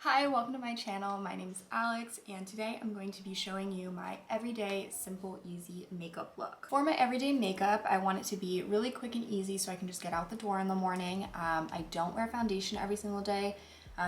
Hi, welcome to my channel. My name is Alex and today I'm going to be showing you my everyday simple easy makeup look. For my everyday makeup, I want it to be really quick and easy so I can just get out the door in the morning. I don't wear foundation every single day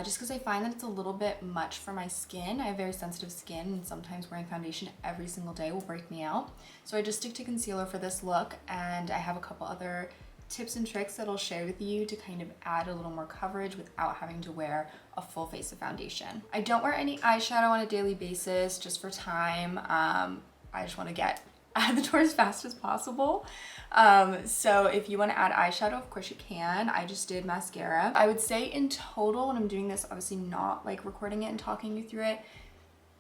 just because I find that it's a little bit much for my skin. I have very sensitive skin and sometimes wearing foundation every single day will break me out. So I just stick to concealer for this look, and I have a couple other tips and tricks that I'll share with you to kind of add a little more coverage without having to wear a full face of foundation. I don't wear any eyeshadow on a daily basis just for time. I just want to get out of the door as fast as possible. So if you want to add eyeshadow, of course you can. I just did mascara. I would say in total, when I'm doing this, obviously not like recording it and talking you through it,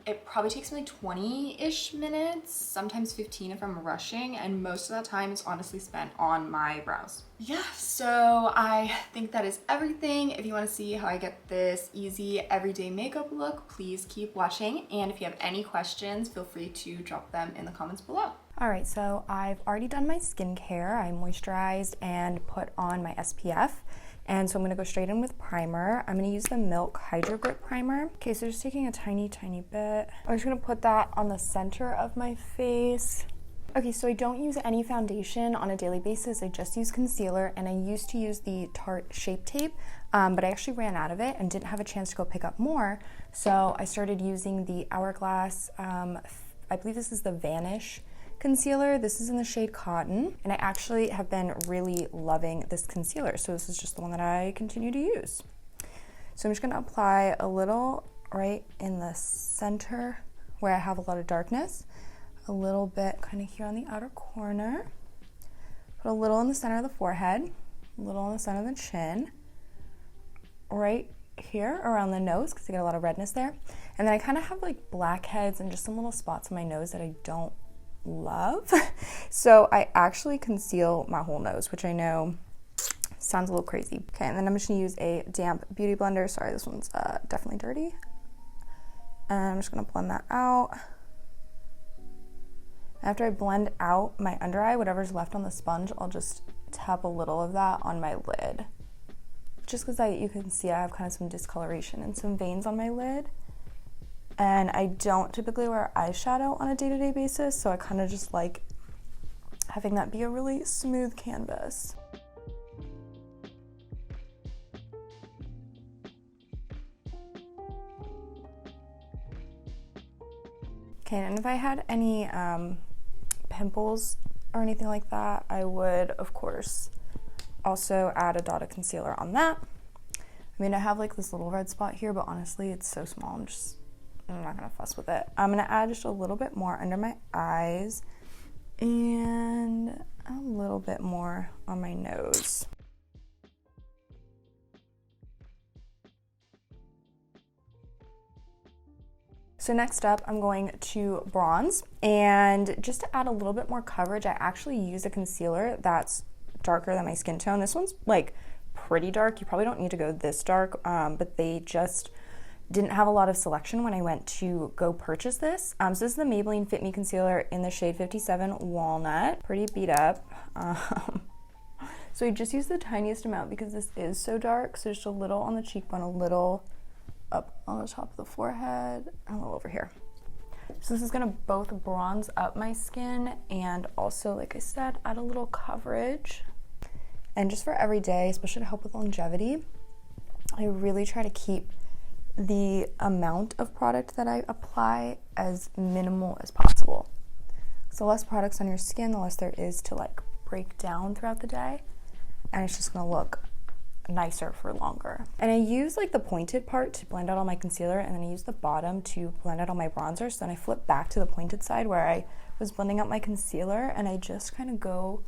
it probably takes me like 20-ish minutes, sometimes 15 if I'm rushing, and most of that time is honestly spent on my brows. Yeah, so I think that is everything. If you want to see how I get this easy everyday makeup look, please keep watching, and if you have any questions, feel free to drop them in the comments below. All right, so I've already done my skincare. I moisturized and put on my SPF. And so I'm gonna go straight in with primer. I'm gonna use the Milk Hydro Grip Primer. Okay, so just taking a tiny bit. I'm just gonna put that on the center of my face. Okay, so I don't use any foundation on a daily basis. I just use concealer, and I used to use the Tarte Shape Tape, but I actually ran out of it and didn't have a chance to go pick up more. So I started using the Hourglass, I believe this is the Vanish concealer. This is in the shade Cotton, and I actually have been really loving this concealer, so this is just the one that I continue to use. So I'm just going to apply a little right in the center where I have a lot of darkness, a little bit kind of here on the outer corner, put a little in the center of the forehead, a little on the center of the chin, right here around the nose because I get a lot of redness there, and then I kind of have like blackheads and just some little spots on my nose that I don't love. So I actually conceal my whole nose, which I know sounds a little crazy. Okay, and then I'm just gonna use a damp beauty blender. Sorry, this one's definitely dirty. And I'm just gonna blend that out. After I blend out my under eye, whatever's left on the sponge, I'll just tap a little of that on my lid. Just because you can see I have kind of some discoloration and some veins on my lid. And I don't typically wear eyeshadow on a day-to-day basis, so I kind of just like having that be a really smooth canvas. Okay, and if I had any pimples or anything like that, I would, of course, also add a dot of concealer on that. I mean, I have like this little red spot here, but honestly, it's so small, I'm not gonna fuss with it. I'm gonna add just a little bit more under my eyes and a little bit more on my nose. So next up, I'm going to bronze, and just to add a little bit more coverage, I actually use a concealer that's darker than my skin tone. This one's like pretty dark. You probably don't need to go this dark, but they just didn't have a lot of selection when I went to go purchase this. So this is the Maybelline Fit Me Concealer in the shade 57 Walnut. Pretty beat up. So I just used the tiniest amount because this is so dark. So just a little on the cheekbone, a little up on the top of the forehead, and a little over here. So this is gonna both bronze up my skin and also, like I said, add a little coverage. And just for every day, especially to help with longevity, I really try to keep the amount of product that I apply as minimal as possible. So the less products on your skin, the less there is to like break down throughout the day, and it's just gonna look nicer for longer. And I use like the pointed part to blend out all my concealer, and then I use the bottom to blend out all my bronzer. So then I flip back to the pointed side where I was blending out my concealer, and I just kind of go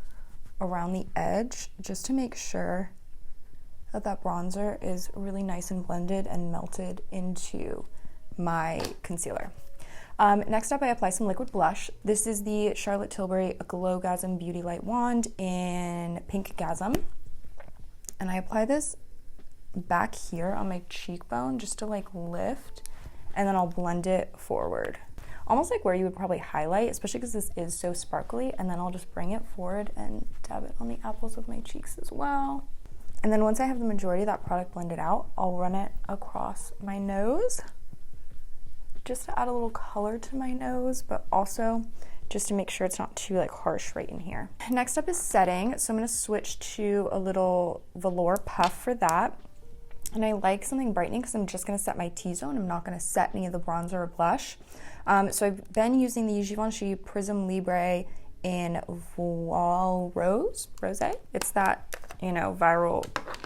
around the edge just to make sure that bronzer is really nice and blended and melted into my concealer. Next up, I apply some liquid blush. This is the Charlotte Tilbury Glowgasm Beauty Light Wand in Pinkgasm. And I apply this back here on my cheekbone just to like lift, and then I'll blend it forward. Almost like where you would probably highlight, especially because this is so sparkly, and then I'll just bring it forward and dab it on the apples of my cheeks as well. And then once I have the majority of that product blended out, I'll run it across my nose just to add a little color to my nose, but also just to make sure it's not too like harsh right in here. Next up is setting. So I'm gonna switch to a little velour puff for that. And I like something brightening because I'm just gonna set my T-zone. I'm not gonna set any of the bronzer or blush. So I've been using the Givenchy Prisme Libre in Voile Rosé. It's that, you know, viral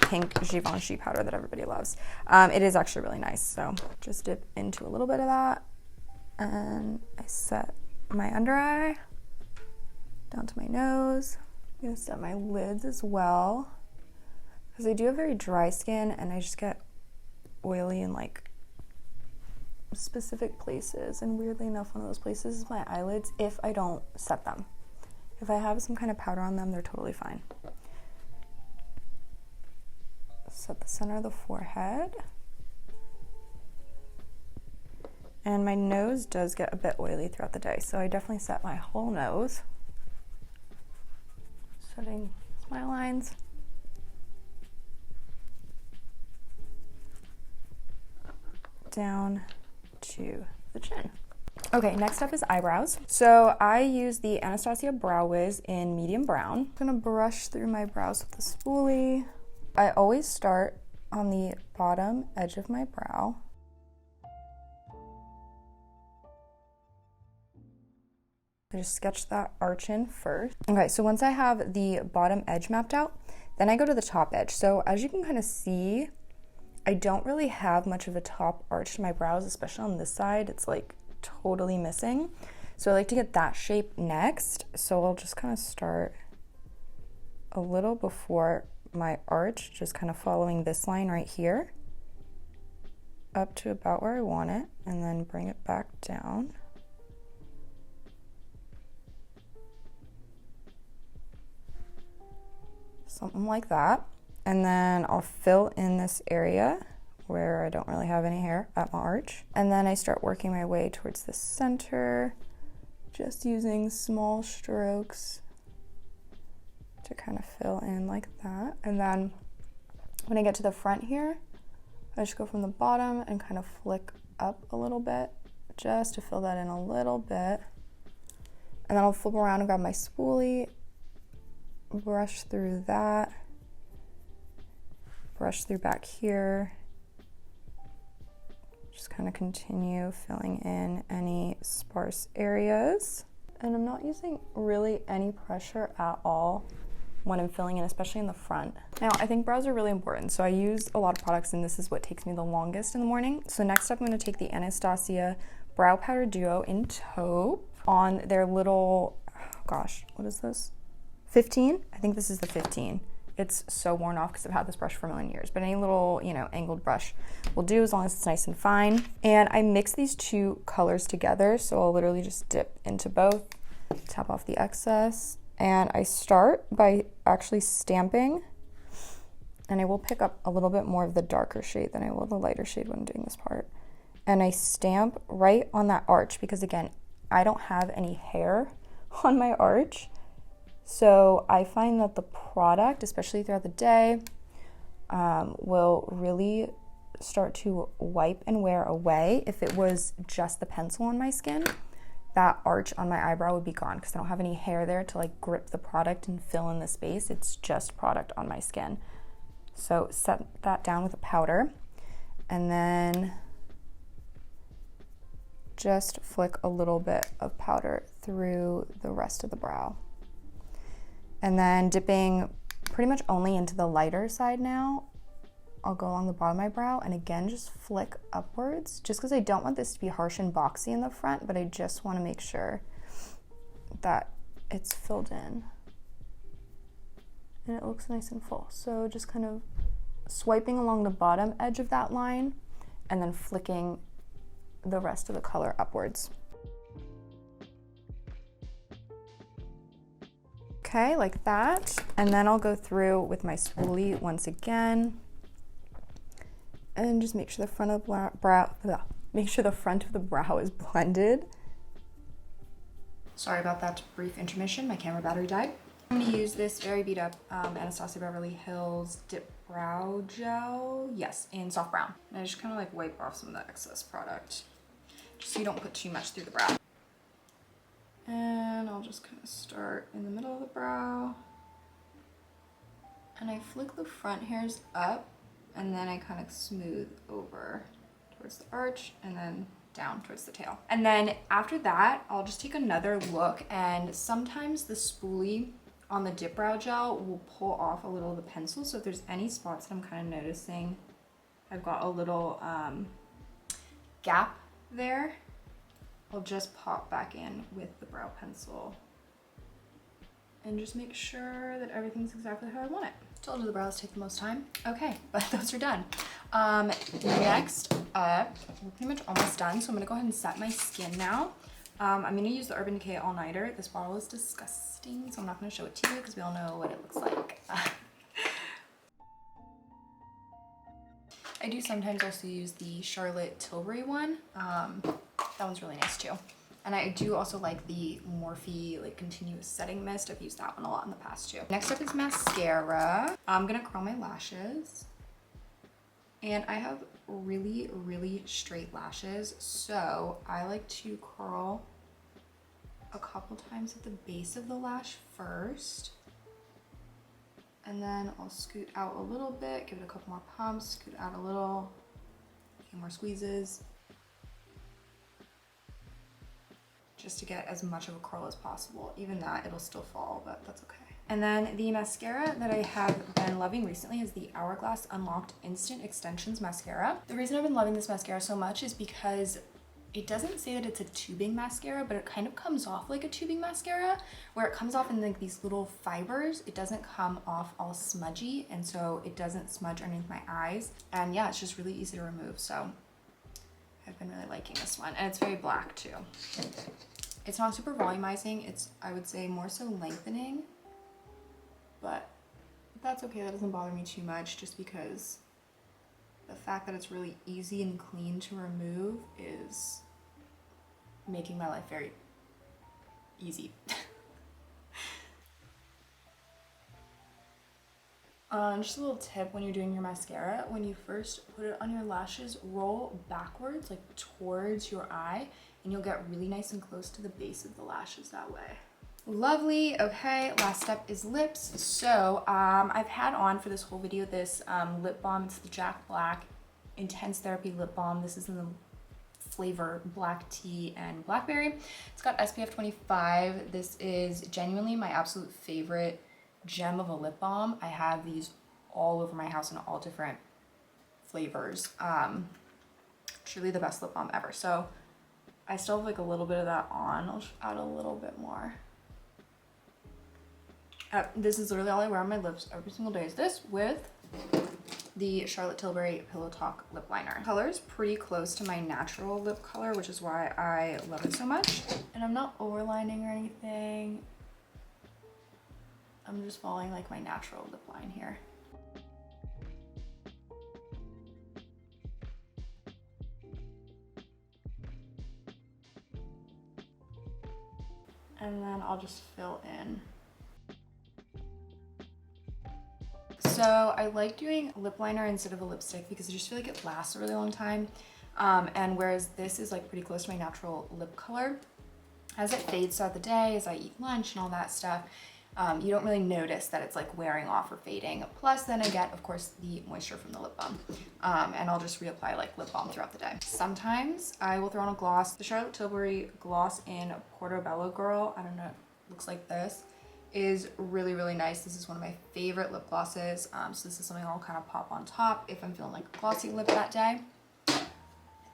pink Givenchy powder that everybody loves. It is actually really nice. So just dip into a little bit of that. And I set my under eye down to my nose. I'm gonna set my lids as well, because I do have very dry skin and I just get oily in like specific places, and weirdly enough, one of those places is my eyelids if I don't set them. If I have some kind of powder on them, they're totally fine. Set the center of the forehead. And my nose does get a bit oily throughout the day, so I definitely set my whole nose. Setting smile lines. Down to the chin. Okay, next up is eyebrows. So I use the Anastasia Brow Wiz in medium brown. I'm gonna brush through my brows with the spoolie. I always start on the bottom edge of my brow. I just sketch that arch in first. Okay, so once I have the bottom edge mapped out, then I go to the top edge. So as you can kind of see, I don't really have much of a top arch to my brows, especially on this side. It's like totally missing. So I like to get that shape next. So I'll just kind of start a little before my arch, just kind of following this line right here up to about where I want it, and then bring it back down. Something like that. And then I'll fill in this area where I don't really have any hair at my arch. And then I start working my way towards the center, just using small strokes to kind of fill in like that. And then when I get to the front here, I just go from the bottom and kind of flick up a little bit just to fill that in a little bit. And then I'll flip around and grab my spoolie, brush through that, brush through back here, just kind of continue filling in any sparse areas. And I'm not using really any pressure at all when I'm filling in, especially in the front. Now, I think brows are really important, so I use a lot of products, and this is what takes me the longest in the morning. So next up, I'm gonna take the Anastasia Brow Powder Duo in Taupe on their little, gosh, what is this? 15? I think this is the 15. It's so worn off because I've had this brush for a million years, but any little, you know, angled brush will do as long as it's nice and fine. And I mix these two colors together, so I'll literally just dip into both, tap off the excess, and I start by actually stamping, and I will pick up a little bit more of the darker shade than I will the lighter shade when I'm doing this part. And I stamp right on that arch because, again, I don't have any hair on my arch. So I find that the product, especially throughout the day, will really start to wipe and wear away. If it was just the pencil on my skin, that arch on my eyebrow would be gone because I don't have any hair there to like grip the product and fill in the space. It's just product on my skin. So set that down with a powder, and then just flick a little bit of powder through the rest of the brow. And then dipping pretty much only into the lighter side now, I'll go along the bottom of my brow and again just flick upwards, just because I don't want this to be harsh and boxy in the front, but I just want to make sure that it's filled in and it looks nice and full. So just kind of swiping along the bottom edge of that line and then flicking the rest of the color upwards. Okay, like that. And then I'll go through with my spoolie once again and just make sure the front of the brow is blended. Sorry about that brief intermission. My camera battery died. I'm gonna use this very beat up Anastasia Beverly Hills brow gel. Yes, in soft brown. And I just kind of like wipe off some of the excess product, just so you don't put too much through the brow. And I'll just kind of start in the middle of the brow. And I flick the front hairs up, and then I kind of smooth over towards the arch and then down towards the tail. And then after that, I'll just take another look, and sometimes the spoolie on the Dipbrow gel will pull off a little of the pencil. So if there's any spots that I'm kind of noticing, I've got a little gap there, I'll just pop back in with the brow pencil and just make sure that everything's exactly how I want it. Told you the brows take the most time. Okay, but those are done. Next up, we're pretty much almost done. So I'm gonna go ahead and set my skin now. I'm gonna use the Urban Decay All Nighter. This bottle is disgusting, so I'm not gonna show it to you because we all know what it looks like. I do sometimes also use the Charlotte Tilbury one. That one's really nice too. And I do also like the Morphe like continuous setting mist. I've used that one a lot in the past too. Next up is mascara. I'm gonna curl my lashes. And I have really, really straight lashes, so I like to curl a couple times at the base of the lash first. And then I'll scoot out a little bit, give it a couple more pumps, scoot out a little, a few more squeezes, just to get as much of a curl as possible. Even that, it'll still fall, but that's okay. And then the mascara that I have been loving recently is the Hourglass Unlocked Instant Extensions Mascara. The reason I've been loving this mascara so much is because it doesn't say that it's a tubing mascara, but it kind of comes off like a tubing mascara, where it comes off in like these little fibers. It doesn't come off all smudgy, and so it doesn't smudge underneath my eyes. And yeah, it's just really easy to remove, so I've been really liking this one. And it's very black too. It's not super volumizing. It's, I would say, more so lengthening, but that's okay. That doesn't bother me too much, just because the fact that it's really easy and clean to remove is making my life very easy. Just a little tip when you're doing your mascara, when you first put it on your lashes, roll backwards, like towards your eye, and you'll get really nice and close to the base of the lashes that way. Lovely. Okay, last step is lips. So I've had on for this whole video this lip balm. It's the Jack Black Intense Therapy Lip Balm. This is in the flavor black tea and blackberry. It's got SPF 25. This is genuinely my absolute favorite gem of a lip balm. I have these all over my house in all different flavors. Truly the best lip balm ever. So I still have like a little bit of that on. I'll add a little bit more. This is literally all I wear on my lips every single day, is this with the Charlotte Tilbury Pillow Talk lip liner. The color is pretty close to my natural lip color, which is why I love it so much. And I'm not overlining or anything. I'm just following like my natural lip line here. And then I'll just fill in. So I like doing lip liner instead of a lipstick because I just feel like it lasts a really long time. And whereas this is like pretty close to my natural lip color, as it fades throughout the day, as I eat lunch and all that stuff, you don't really notice that it's like wearing off or fading. Plus then I get, of course, the moisture from the lip balm. And I'll just reapply like lip balm throughout the day. Sometimes I will throw on a gloss. The Charlotte Tilbury Gloss in Portobello Girl, I don't know, it looks like this, is really, really nice. This is one of my favorite lip glosses. So this is something I'll kind of pop on top if I'm feeling like a glossy lip that day.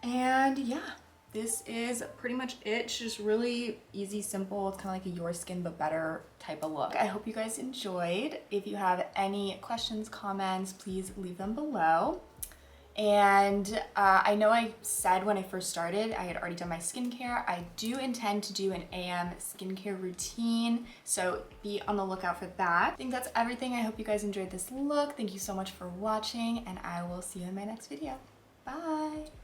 And yeah, this is pretty much it. It's just really easy, simple. It's kind of like a Your Skin But Better type of look. I hope you guys enjoyed. If you have any questions, comments, please leave them below. And I know I said when I first started, I had already done my skincare. I do intend to do an AM skincare routine, so be on the lookout for that. I think that's everything. I hope you guys enjoyed this look. Thank you so much for watching, and I will see you in my next video. Bye!